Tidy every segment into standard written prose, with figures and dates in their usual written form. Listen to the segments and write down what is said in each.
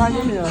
Ano niya?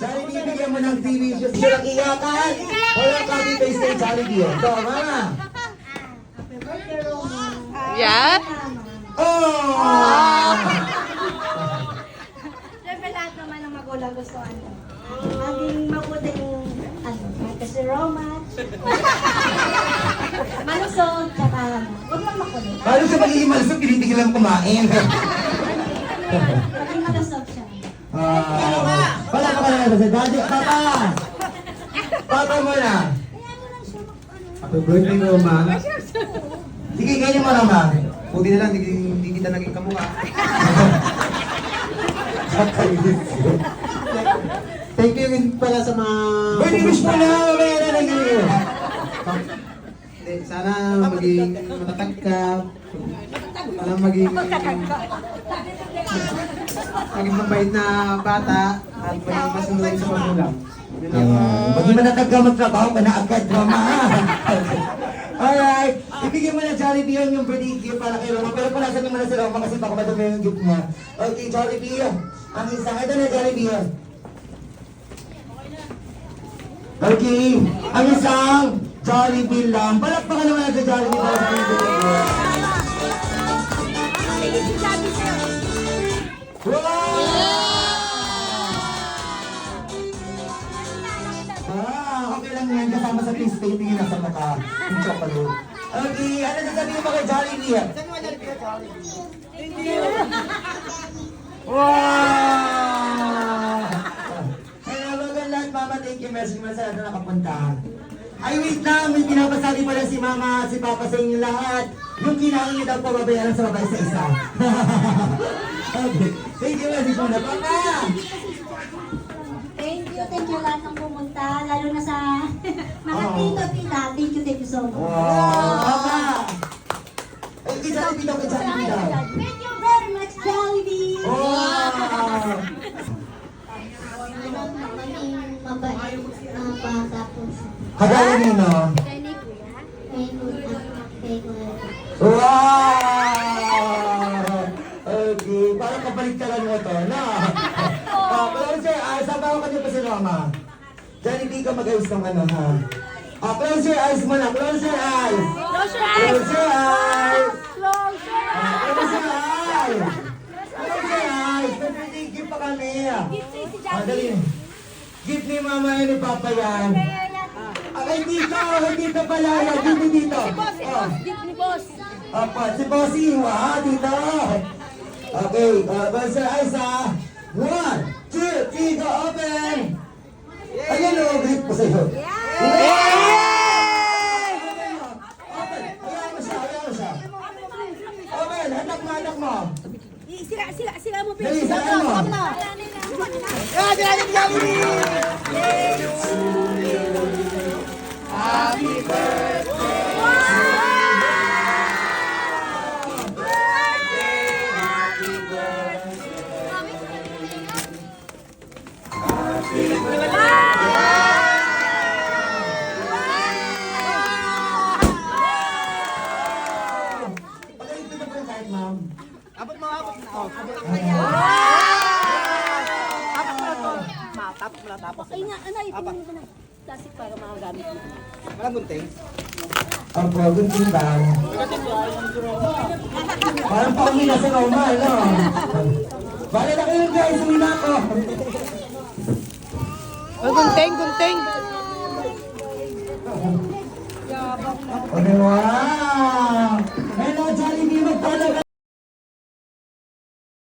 Jollibee, bigyan mo ng TV shoes. Walang iyakan. Walang copy-paste ng Jollibee. Ito, mama. Yan? Oh! Siyempre lahat naman ng magulang gusto maging mabuting kasi romance, malusog, tsaka huwag lang makulit. Paano sa pagiging malusog, pinitigil lang kumain. Maging malusog siya. Wala ka pala na sa daddy. Papa! Papa mo na. Happy birthday, Roma. Sige, ganyan mo naman. Buti na lang, hindi kita naging kamukha. Thank you rin pala sa mga... Birthday wish mo na! Mamaya na nag-iwi. Sana maging matatag ka. Sana maging mabait na bata at maging masunod sa magulang. Yun lang. Pag manatag ka magtrabaho ka na agad, mama. Alright, ibigyan mo na Jollibee yung birthday gift para kay Roma. Pero palasan naman na si Roma kasi baka madumi yung gift niya. Okay, Jollibee. Ang isang, ito na Jollibee. Okay, ang isang Jollibee lang. Palakpakan naman natin Jollibee para sa kanyang birthday. Okay lang yan. Kasama sa face painting nasa mukha. Yung chocolate. Okay, ano sasabihin mo kay Jollibee? Wow! Hello, bagang lahat, Mama. Thank you. Merci naman sa lahat na nakapunta. Ay, wait lang. May pinapasali pala si Mama at si Papa sa inyo lahat. Yung kinain niyo daw pababayaran sa babae sa isa. Okay. Thank you, Merci muna. Papa! Thank you lahat ng pumunta, lalo na sa mga tito-tita. Thank you so much. Wow! Papa! Ay, kay Jollibee daw, kay Jollibee daw. Thank you very much, Jollibee! Wow! Maging mabait na bata po sa Kagaya nino. kay Kuya. Wow! Okay, parang kabaliktaran mo to, no? Pero sir, sabaw ka niyo pa si Roma. Jollibee ka mag-ayos ng ano, ha? Close your eyes muna, close your eyes! Close your eyes! Close your eyes! Close your eyes! Close your eyes! Close your eyes! May gift pa kami. Dali. Gift ni Mama yan ni Papa yan. Ay, dito! Dito pala yan! Dito, dito! Gift ni boss! Si Bossy! Wow! Dito! Okay, close your eyes, ha? 1, Jollibee, saan mo? Ah, Jollibee, Jollibee! Happy birthday! Pag-ibig na po yung kahit, ma'am. Abot mo, abot na. Oh. Ay nga, anay, tingnan ko na. Kasi para makagamit mo. Walang gunting. Ang program din ba? Parang pa umila sa normal, no? Bale na kayo guys, umila ako. Oh, gunting, gunting. Okay, one.